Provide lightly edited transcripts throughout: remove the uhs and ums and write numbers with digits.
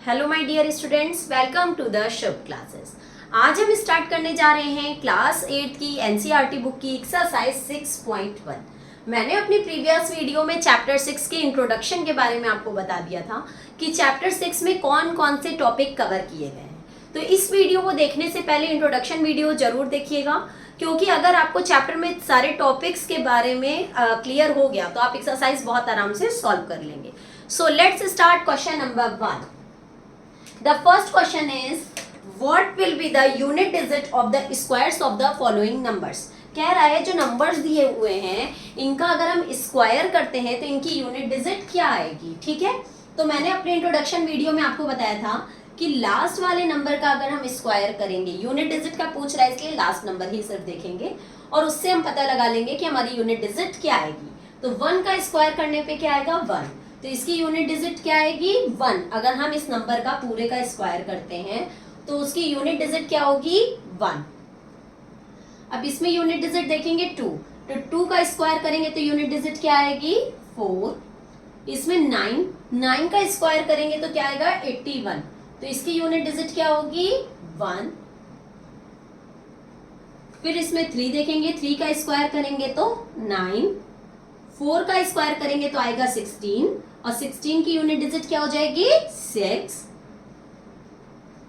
Hello my dear students, welcome to the Shubh classes. आज हम start करने जा रहे हैं क्लास 8 की एनसीईआरटी बुक की एक्सरसाइज 6.1। मैंने अपनी प्रीवियस वीडियो में चैप्टर 6 के इंट्रोडक्शन के बारे में आपको बता दिया था कि चैप्टर 6 में कौन कौन से टॉपिक कवर किए गए हैं। तो इस वीडियो को देखने से पहले इंट्रोडक्शन वीडियो जरूर देखिएगा, क्योंकि अगर आपको चैप्टर में सारे टॉपिक्स के बारे में क्लियर हो गया तो आप एक्सरसाइज बहुत आराम से सॉल्व कर लेंगे। So let's start question number 1। The first question is, what will be the unit digit of the squares of the following numbers? कह रहा है जो नंबर्स दिए हुए हैं इनका अगर हम स्क्वायर करते हैं तो इनकी यूनिट डिजिट क्या आएगी। ठीक है, तो मैंने अपने इंट्रोडक्शन वीडियो में आपको बताया था कि लास्ट वाले नंबर का अगर हम स्क्वायर करेंगे, यूनिट डिजिट का पूछ रहा है इसलिए लास्ट नंबर ही सिर्फ देखेंगे और उससे हम पता लगा लेंगे कि हमारी यूनिट डिजिट क्या आएगी। तो 1 का स्क्वायर करने पे क्या आएगा 1, तो इसकी यूनिट डिजिट क्या आएगी 1। अगर हम इस नंबर का पूरे का स्क्वायर करते हैं तो उसकी यूनिट डिजिट क्या होगी 1। अब इसमें यूनिट डिजिट देखेंगे 2, तो 2 का स्क्वायर करेंगे तो यूनिट डिजिट क्या आएगी 4। इसमें 9 का स्क्वायर करेंगे तो क्या आएगा 81, तो इसकी यूनिट डिजिट क्या होगी 1। फिर इसमें 3 देखेंगे, 3 का स्क्वायर करेंगे तो 9, 4 का स्क्वायर करेंगे तो आएगा 16 और 16 की यूनिट डिजिट क्या हो जाएगी 6।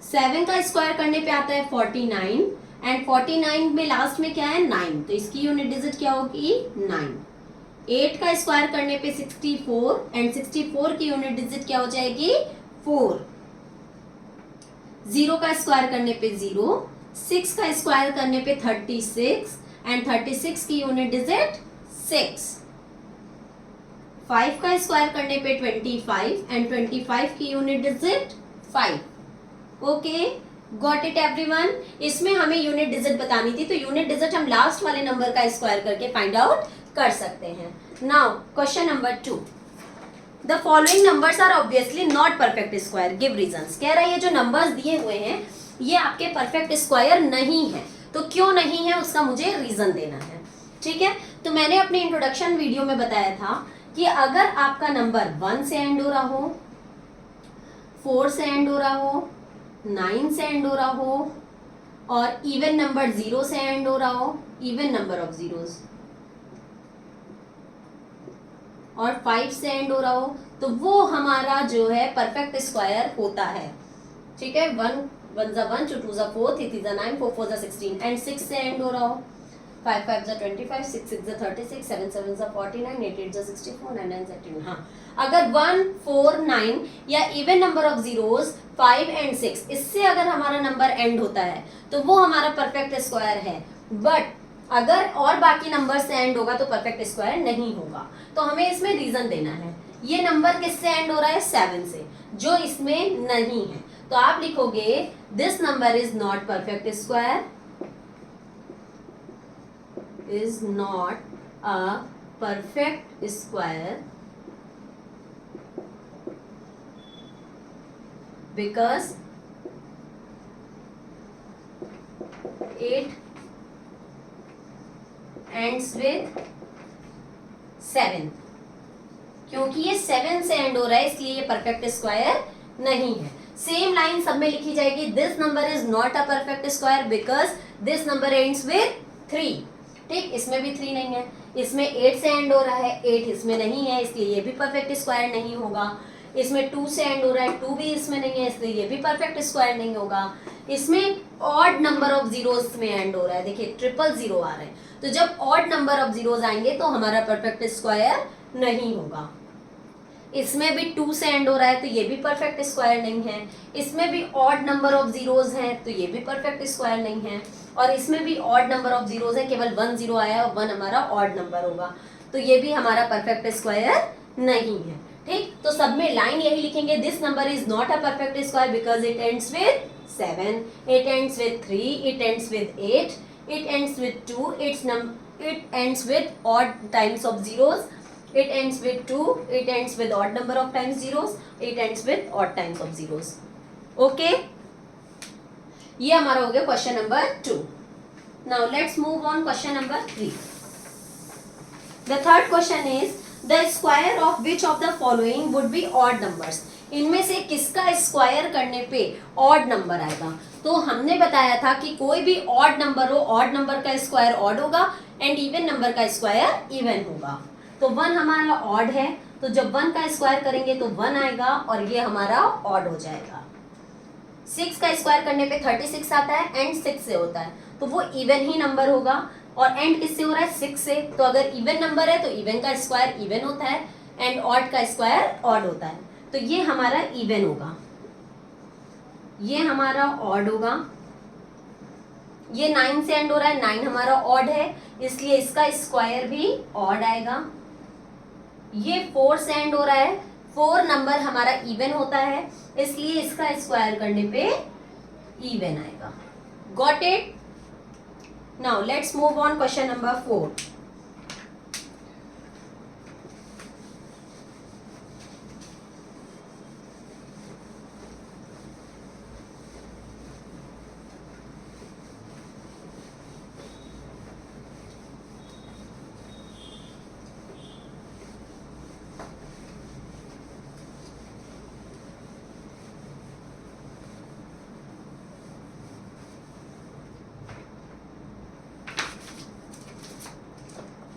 7 का स्क्वायर करने पे आता है 49 एंड 49 में लास्ट में क्या है 9, तो इसकी यूनिट डिजिट क्या होगी 9। 8 का स्क्वायर करने पे 64 एंड 64 की यूनिट डिजिट क्या हो जाएगी 4। 0 का स्क्वायर करने पे 0, 6 का स्क्वायर करने पे 36 एंड 36 की यूनिट डिजिट 6। 5 का स्क्वायर करने पे 25 एंड 25 की unit digit 5। Okay, got it everyone. इसमें हमें यूनिट डिजिट बतानी थी, तो यूनिट डिजिट हम लास्ट वाले नंबर का स्क्वायर करके फाइंड आउट कर सकते हैं। Now question number 2, the following numbers are obviously not perfect square, give reasons. कह रहा है ये जो नंबर्स दिए हुए हैं ये आपके परफेक्ट स्क्वायर नहीं है, तो क्यों नहीं है उसका मुझे रीजन देना है। ठीक है, तो मैंने अपने इंट्रोडक्शन वीडियो में बताया था कि अगर आपका नंबर 1 से एंड हो रहा हो, 4 से एंड हो रहा हो, 9 से एंड हो रहा हो और इवन नंबर 0 से एंड हो रहा हो, इवन नंबर ऑफ जीरोस, और 5 से एंड हो रहा हो, तो वो हमारा जो है परफेक्ट स्क्वायर होता है। ठीक है, 1 1 जा 1, 2 2 जा 4, 3 3 जा 9, 4 4 जा 16 एंड 6 से एंड हो रहा हो, 5 5 जा 25, 6 6 जा 36, 7 7 जा 49, 8 8 जा 64, 9 9 जा 18। हाँ, अगर 1 4 9 या even number of zeros 5 and 6 इससे अगर हमारा नंबर एंड होता है तो वो हमारा परफेक्ट स्क्वायर है। बट अगर और बाकी नंबर से एंड होगा तो परफेक्ट स्क्वायर नहीं होगा। तो हमें इसमें रीजन देना है, ये नंबर किससे एंड हो रहा है 7 से, जो इसमें नहीं है। तो आप लिखोगे this number is not perfect square, is not a perfect square because it ends with 7। क्योंकि ये 7 से एंड हो रहा है इसलिए ये परफेक्ट स्क्वायर नहीं है। सेम लाइन सब में लिखी जाएगी, this number is not a perfect square because this number ends with 3। ठीक, इसमें भी 3 नहीं है, इसमें 8 से एंड हो रहा है, 8 इसमें नहीं है इसलिए ये भी परफेक्ट स्क्वायर नहीं होगा। इसमें 2 से एंड हो रहा है, 2 भी इसमें नहीं है इसलिए ये भी परफेक्ट स्क्वायर नहीं होगा। इसमें ऑड नंबर ऑफ जीरोस में एंड हो रहा है, देखिए 000 आ रहे हैं, तो जब ऑड नंबर ऑफ जीरोस आएंगे तो हमारा परफेक्ट स्क्वायर नहीं होगा। इसमें भी 2 से एंड हो रहा है तो ये भी परफेक्ट स्क्वायर नहीं है। इसमें भी ऑड नंबर ऑफ जीरोस हैं तो ये भी परफेक्ट स्क्वायर नहीं है। और इसमें भी ऑड नंबर ऑफ जीरोस है, केवल 1 0 आया है और 1 हमारा ऑड नंबर होगा, तो ये भी हमारा परफेक्ट स्क्वायर नहीं है। ठीक, तो सब में लाइन यही लिखेंगे, this number is not a perfect square because it ends with 7, it ends with 3, it ends with 8, it ends with 2, it ends with odd times of zeros, it ends with 2, it ends with odd number of times zeros, it ends with odd times of zeros. Okay, ये हमारा हो गया question number 2। Now let's move on question number 3। The third question is the square of which of the following would be odd numbers, इनमें से किसका square करने पे odd number आएगा। तो हमने बताया था कि कोई भी ऑड नंबर हो, ऑड नंबर का स्क्वायर ऑड होगा एंड इवन नंबर का स्क्वायर इवन होगा। तो 1 हमारा ऑड है, तो जब 1 का स्क्वायर करेंगे तो 1 आएगा और ये हमारा ऑड हो जाएगा। 6 का स्क्वायर करने पे 36 आता है एंड 6 से होता है, तो वो इवन ही नंबर होगा। और एंड किससे हो रहा है, 6 से, तो अगर इवन नंबर है तो इवन का स्क्वायर इवन होता है एंड ऑड का स्क्वायर ऑड होता है, तो ये हमारा इवन होगा, ये हमारा ऑड होगा। ये 9 से एंड हो रहा है, 9 हमारा ऑड है इसलिए इसका स्क्वायर भी ऑड आएगा। ये 4 से एंड हो रहा है, 4 नंबर हमारा इवन होता है इसलिए इसका स्क्वायर करने पे इवन आएगा। Got it? Now let's move on question number 4।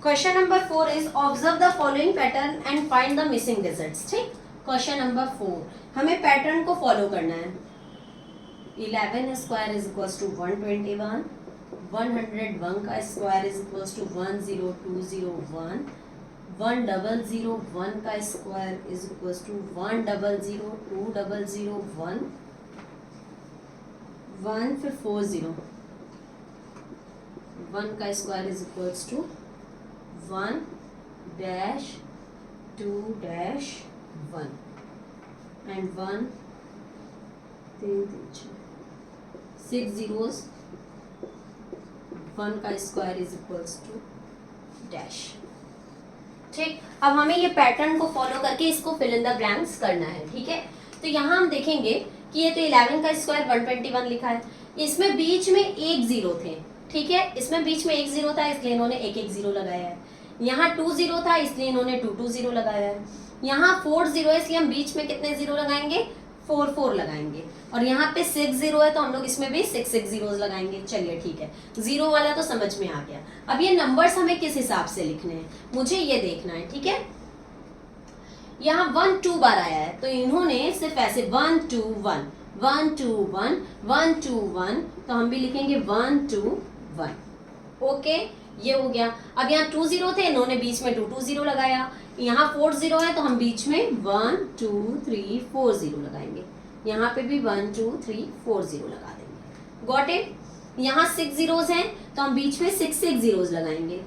Question number 4 is observe the following pattern and find the missing digits. ठीक, क्वेश्चन नंबर 4 हमें पैटर्न को फॉलो करना है। 11 स्क्वायर इज इक्वल्स टू 121, 101 का स्क्वायर इज इक्वल्स टू 10201, 1001 का square is equals to 100201, 1 फिर 40, 1 का square is equals to 1 dash 2 dash 1 and 1 6 zeros, 1 का square is equals to dash. ठीक, अब हमें ये पैटर्न को फॉलो करके इसको फिल इन द ब्लैंक्स करना है। ठीक है, तो यहाँ हम देखेंगे कि ये तो 11 का स्क्वायर 121 लिखा है, इसमें बीच में एक जीरो थे। ठीक है, इसमें बीच में एक जीरो था इसलिए इन्होंने एक एक जीरो लगाया है। यहाँ 2 जीरो था इसलिए इन्होंने 2 2 जीरो लगाया है। यहाँ 4 जीरो है इसलिए हम बीच में कितने जीरो लगाएंगे, 4 4 लगाएंगे। और यहाँ पे 6 जीरो है तो हम लोग इसमें भी 6 6 जीरोस लगाएंगे। चलिए ठीक है, जीरो वाला तो समझ में आ गया। अब ये नंबर्स हमें किस हिसाब से लिखने हैं मुझे ये देखना है। ठीक है, यहाँ 1 2 बार आया है तो इन्होंने सिर्फ ऐसे 1 2 1 1 2 1 1 2 1, तो हम भी लिखेंगे 1 2 1। ओके, ये हो गया। अब यहाँ 2 जीरो थे, इन्होंने बीच में 2 2 जीरो लगाया। यहाँ 4 जीरो है तो हम बीच में 1 2 3 4 जीरो लगाएंगे। यहाँ पे भी 1 2 3 4 जीरो लगा देंगे। Got it? यहाँ 6 जीरोस हैं तो हम बीच में 6 6 जीरोस लगाएंगे।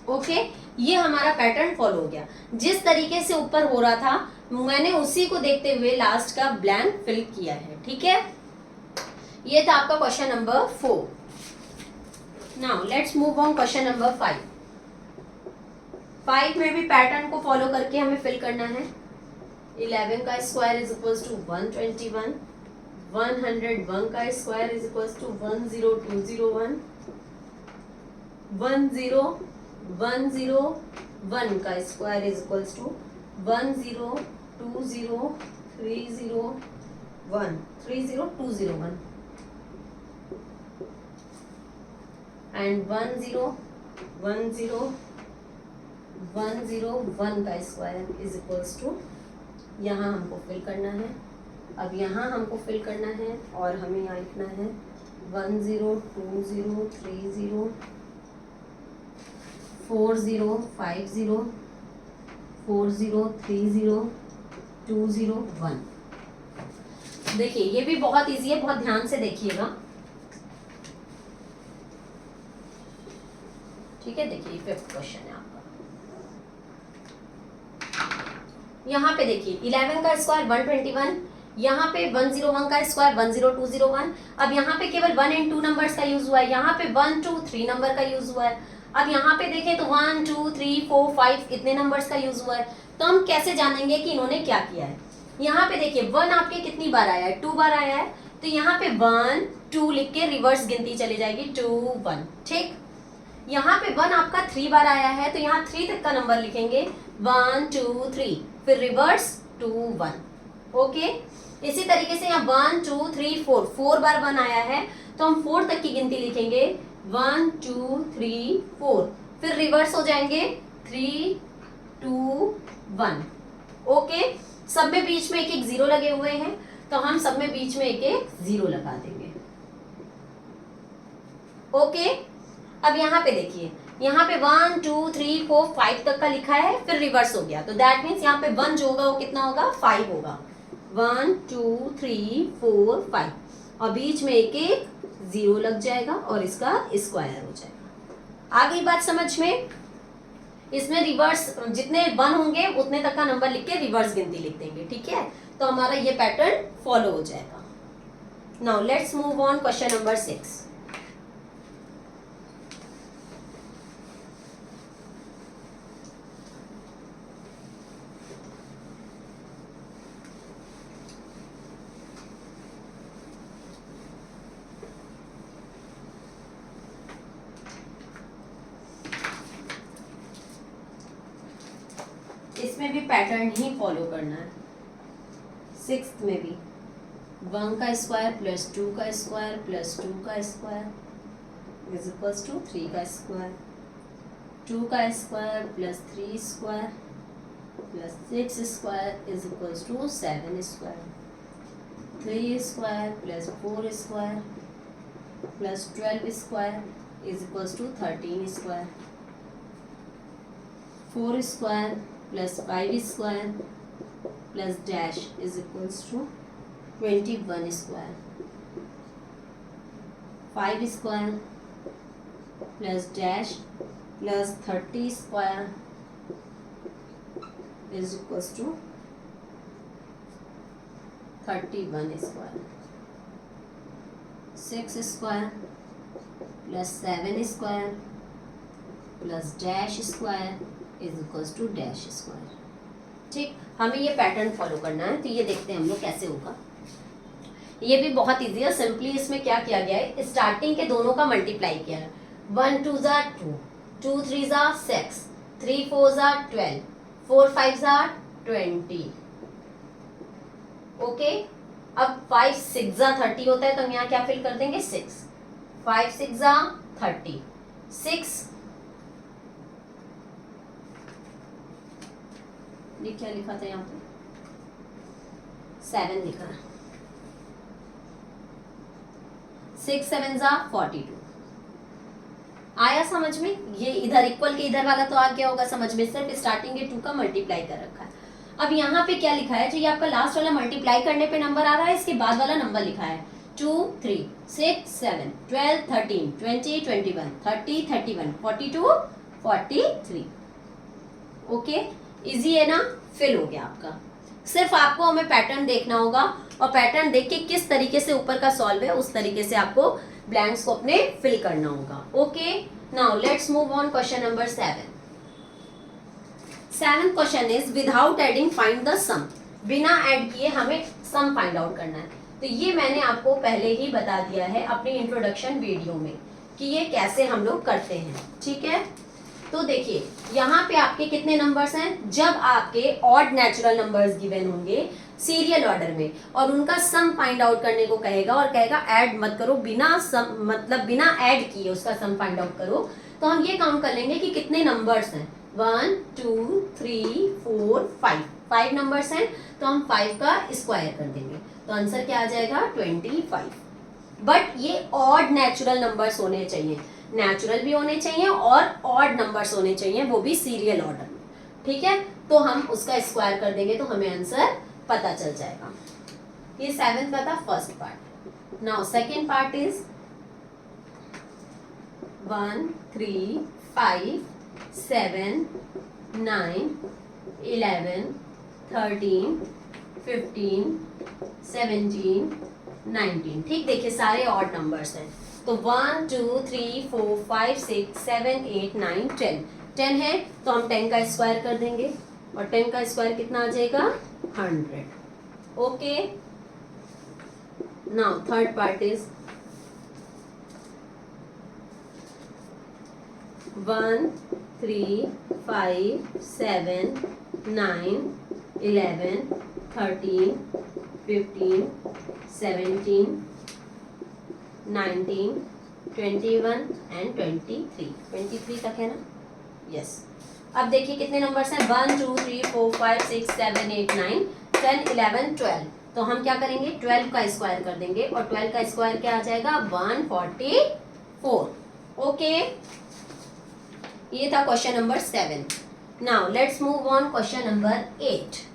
ओके, ये हमारा पैटर्न फॉलो हो गया। जिस तरीके से ऊपर हो रहा था मैंने उसी को देखते हुए लास्ट का ब्लैंक फिल किया है। ठीक है, ये था आपका question number 4। Now let's move on question number 5। 5 में भी पैटर्न को फॉलो करके हमें फिल करना है। 11 का स्क्वायर इज इक्वल्स टू 121, 101 का स्क्वायर इज इक्वल्स टू 10201, 101 का square is equals to 1020301 and 10101 का स्क्वायर इज इक्वल्स टू, यहाँ हमको फिल करना है। अब यहाँ हमको फिल करना है और हमें यहाँ लिखना है 102030 4050 4030201। देखिए ये भी बहुत इजी है, बहुत ध्यान से देखिएगा। ठीक है, देखिए 5th क्वेश्चन है आपका। यहाँ पे देखिए 11 का स्क्वायर 121, यहाँ पे 101 का स्क्वायर 10201। अब यहाँ पे केवल 1 and 2 नंबर्स का यूज हुआ है, यहाँ पे 1 2 3 नंबर का यूज हुआ है। अब यहाँ पे देखें तो 1 2 3 4 5 इतने नंबर्स का यूज हुआ है। तो हम कैसे जानेंगे कि इन्होंने क्या किया है। यहाँ पे देखिए 1 आपके कितनी बार आया है, 2 बार आया है, तो यहाँ पे 1 2 लिख के रिवर्स गिनती चली जाएगी 2 1। ठीक, यहाँ पे 1 आपका 3 बार आया है, तो यहाँ 3 तक का नंबर लिखेंगे 1 2 3, फिर रिवर्स 2 1। ओके, इसी तरीके से यहाँ 1 2 3 4, 4 बार 1 आया है, तो हम 4 तक की गिनती लिखेंगे 1 2 3 4, फिर रिवर्स हो जाएंगे 3 2 1। ओके, सब में बीच में एक एक जीरो लगे हुए हैं, तो हम सब में बीच में एक एक जीरो लगा देंगे। ओके, अब यहाँ पे देखिए, यहाँ पे 1 2 3 4 5 तक का लिखा है, फिर रिवर्स हो गया, तो दैट मीन्स यहाँ पे 1 जो होगा वो कितना होगा, 5 होगा। 1 2 3 4 5, और बीच में एक एक जीरो लग जाएगा और इसका स्क्वायर हो जाएगा। आ गई बात समझ में? इसमें रिवर्स जितने 1 होंगे उतने तक का नंबर लिख के रिवर्स गिनती लिख देंगे, ठीक है? तो हमारा ये पैटर्न फॉलो हो जाएगा। Now let's move on question number 6। इसमें भी पैटर्न ही फॉलो करना है। 6th में भी 1 का स्क्वायर प्लस 2 का स्क्वायर प्लस 2 का स्क्वायर इज इक्वल्स टू 3 का स्क्वायर, 2 का square plus 3 square plus 6 square is equals to 7 square, 3 square plus 4 square plus 12 square is equals to 13 square, 4 square plus 5 square plus to इज equals टू 21 square, 5 square plus dash plus 30 square is equals to 31 square, 6 square plus 7 square plus dash square is equals to dash square. ठीक, हमें ये pattern follow करना है, तो ये देखते हैं हम लोग कैसे होगा। ये भी बहुत इजी है। सिंपली इसमें क्या किया गया है, स्टार्टिंग के दोनों का मल्टीप्लाई किया है। 1 2 ज़ा 2, 2 3 ज़ा 6, 3 4 ज़ा 12, 4 5 ज़ा 20। ओके, अब 5 6 ज़ा 30 होता है, तो हम यहाँ क्या फिल कर देंगे 6, 5 6 ज़ा 30, 6 ये क्या लिखा था यहाँ पे, 7 लिखा है, 6 7 ज़ा 42। आया समझ में? ये इधर इक्वल के इधर वाला तो आ गया होगा समझ में, सिर्फ स्टार्टिंग के 2 का मल्टीप्लाई कर रखा है। अब यहाँ पे क्या लिखा है, जो ये आपका लास्ट वाला मल्टीप्लाई करने पे नंबर आ रहा है, इसके बाद वाला नंबर लिखा है 2 3 6 7 12 13 20 21 30 31 42 43। ओके, इजी है ना, फिल हो गया आपका। सिर्फ आपको हमें पैटर्न देखना होगा, और पैटर्न देख के किस तरीके से ऊपर का सॉल्व है उस तरीके से आपको ब्लैंक्स को अपने फिल करना होगा। Okay, now let's move on question number 7। 7th question is without adding find the sum. बिना ऐड किए हमें सम फाइंड आउट करना है। तो ये मैंने आपको पहले ही बता दिया है अपनी इंट्रोडक्शन वीडियो में कि ये कैसे हम लोग करते हैं, ठीक है? तो देखिए यहाँ पे आपके कितने नंबर्स हैं, जब आपके ऑड नेचुरल नंबर्स गिवन होंगे सीरियल ऑर्डर में और उनका सम फाइंड आउट करने को कहेगा और कहेगा ऐड मत करो, बिना सम मतलब बिना ऐड किए उसका सम फाइंड आउट करो, तो हम ये काउंट कर लेंगे कि कितने नंबर्स हैं। 1 2 3 4 5, 5 नंबर्स हैं, तो हम 5 का स्क्वायर कर देंगे, तो आंसर क्या आ जाएगा 25। बट ये ऑड नेचुरल नंबर्स होने चाहिए, नेचुरल भी होने चाहिए और ऑड नंबर्स होने चाहिए, वो भी सीरियल ऑर्डर में, ठीक है? तो हम उसका स्क्वायर कर देंगे तो हमें आंसर पता चल जाएगा। ये 7th का था first part. Now second part is 1 3 5 7 9 11 13 15 17 19। ठीक, देखिए सारे ऑड नंबर्स हैं, तो 1 2 3 4 5 6 7 8 9 10, 10 है तो हम 10 का स्क्वायर कर देंगे और 10 का स्क्वायर कितना आ जाएगा 100। Okay, now third part is 1 3 5 7 9 11 13 15 17 19 21 and 23 तक है ना? यस। अब देखिए कितने नंबर्स हैं, 1 2 3 4 5 6 7 8 9 10 11 12। तो हम क्या करेंगे, 12 का स्क्वायर कर देंगे और 12 का स्क्वायर क्या आ जाएगा, 144। ओके, ये था question number 7। Now let's move on question number 8।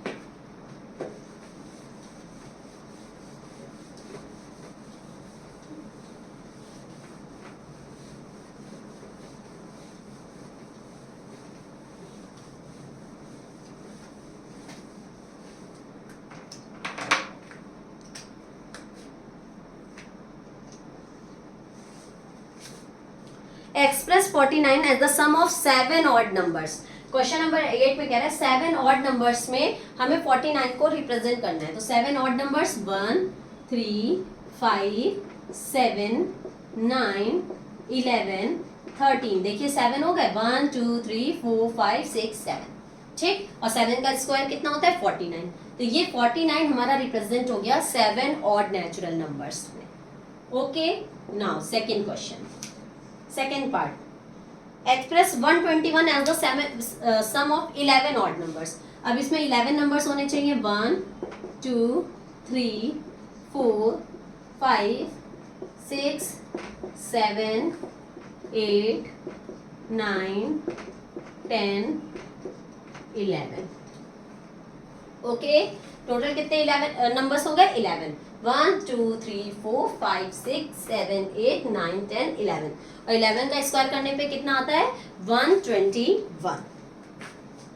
Express 49 as the sum of 7 odd numbers. Question number 8 में कह रहा है 7 ऑड नंबर्स में हमें 49 को रिप्रेजेंट करना है। तो 7 ऑड नंबर्स 1 3 5 7 9 11 13। देखिए 7 हो गए, 1 2 3 4 5 6 7, ठीक। और 7 का स्क्वायर कितना होता है, 49। तो ये 49 हमारा रिप्रेजेंट हो गया 7 ऑड नेचुरल नंबर्स में। Okay, now second question, second part, express 121 as the sum of 11 odd numbers. अब इसमें 11 नंबर्स होने चाहिए, 1 2 3 4 5 6 7 8 9 10 11। ओके, टोटल कितने 11 नंबर्स हो गए, 11। 1 2 3 4 5 6 7 8 9 10 11। और 11 का स्क्वायर करने पे कितना आता है, 121।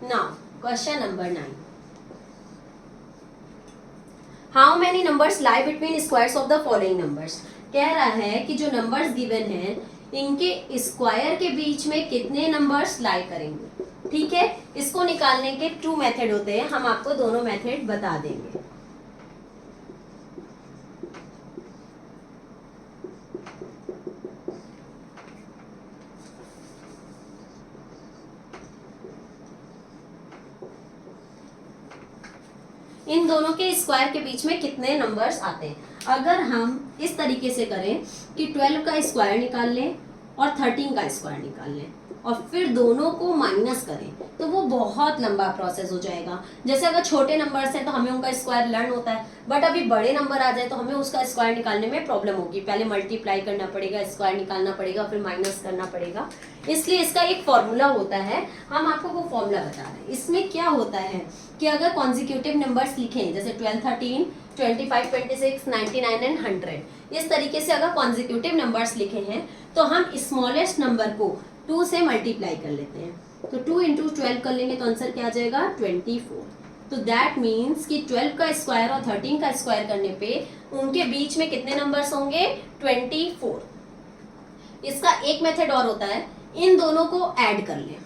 Now question number 9, how many numbers lie between squares of the following numbers. कह रहा है कि जो नंबर्स गिवन हैं इनके स्क्वायर के बीच में कितने नंबर्स लाई करेंगे। ठीक है, इसको निकालने के 2 मेथड होते हैं, हम आपको दोनों मेथड बता देंगे। इन दोनों के स्क्वायर के बीच में कितने नंबर्स आते हैं। अगर हम इस तरीके से करें कि 12 का स्क्वायर निकाल लें और 13 का स्क्वायर निकाल लें और फिर दोनों को माइनस करें तो वो बहुत लंबा प्रोसेस हो जाएगा। जैसे अगर छोटे नंबर्स हैं तो हमें उनका स्क्वायर लर्न होता है, बट अभी बड़े नंबर आ जाए तो हमें उसका स्क्वायर निकालने में प्रॉब्लम होगी। पहले मल्टीप्लाई करना पड़ेगा, स्क्वायर निकालना पड़ेगा, फिर माइनस करना पड़ेगा। इसलिए इसका एक फॉर्मूला होता है, हम आपको वो फॉर्मूला बता रहे हैं। इसमें क्या होता है कि अगर कॉन्जिक्यूटिव नंबर्स लिखें जैसे 12 13 25 26 99 एंड 100, इस तरीके से अगर कॉन्जिक्यूटिव नंबर्स लिखे हैं तो हम स्मॉलेस्ट नंबर को 2 से मल्टीप्लाई कर लेते हैं। तो 2 इंटू 12 कर लेंगे तो आंसर क्या आ जाएगा, 24। तो दैट मीन्स कि 12 का स्क्वायर और 13 का स्क्वायर करने पे उनके बीच में कितने नंबर्स होंगे, 24। इसका एक मेथड और होता है, इन दोनों को ऐड कर लें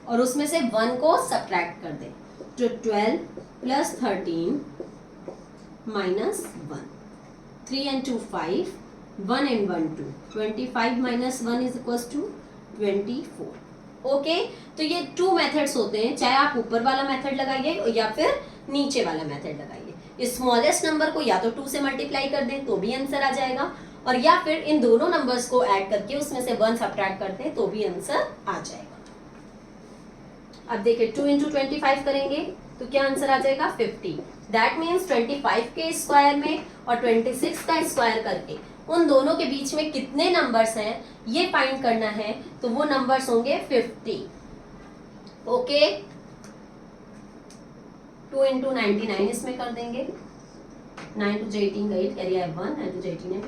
और उसमें से 1 को सब्ट्रैक्ट कर दें। जो 12 plus 13 minus 1, 3 and 2 5, 1 and 1 2, 25 minus 1 is equals to 24। Okay, तो ये 2 मेथड्स होते हैं, चाहे आप ऊपर वाला मेथड लगाइए या फिर नीचे वाला मेथड लगाइए। स्मॉलेस्ट नंबर को या तो 2 से मल्टीप्लाई कर दें तो भी आंसर आ जाएगा, और या फिर इन दोनों नंबर्स को ऐड करके उसमें से 1 सब्ट्रैक्ट करते हैं तो भी आंसर आ जाएगा। अब देखिए 2 इंटू 25 करेंगे तो क्या आंसर आ जाएगा, 50। दैट मीन्स 25 के स्क्वायर में और 26 का स्क्वायर करके उन दोनों के बीच में कितने नंबर्स हैं ये फाइंड करना है, तो वो नंबर्स होंगे 50। ओके, 2 इंटू 99 इसमें कर देंगे, 9 टू 18 का 8 कैरी है 1, 9 टू 18 है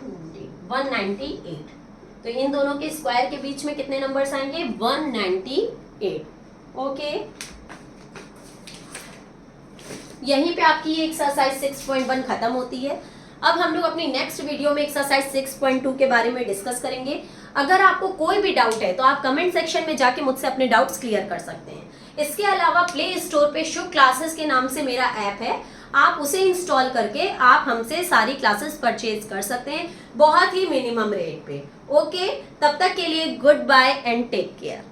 198। तो इन दोनों के स्क्वायर के बीच में कितने नंबर्स आएंगे, 198। ओके, यहीं पे आपकी ये एक्सरसाइज 6.1 खत्म होती है। अब हम लोग अपनी नेक्स्ट वीडियो में एक्सरसाइज 6.2 के बारे में डिस्कस करेंगे। अगर आपको कोई भी डाउट है तो आप कमेंट सेक्शन में जाके मुझसे अपने डाउट्स क्लियर कर सकते हैं। इसके अलावा प्ले स्टोर पे शुभ क्लासेस के नाम से मेरा ऐप है, आप उसे इंस्टॉल करके आप हमसे सारी क्लासेस परचेज कर सकते हैं बहुत ही मिनिमम रेट पे। ओके, तब तक के लिए good bye and take care.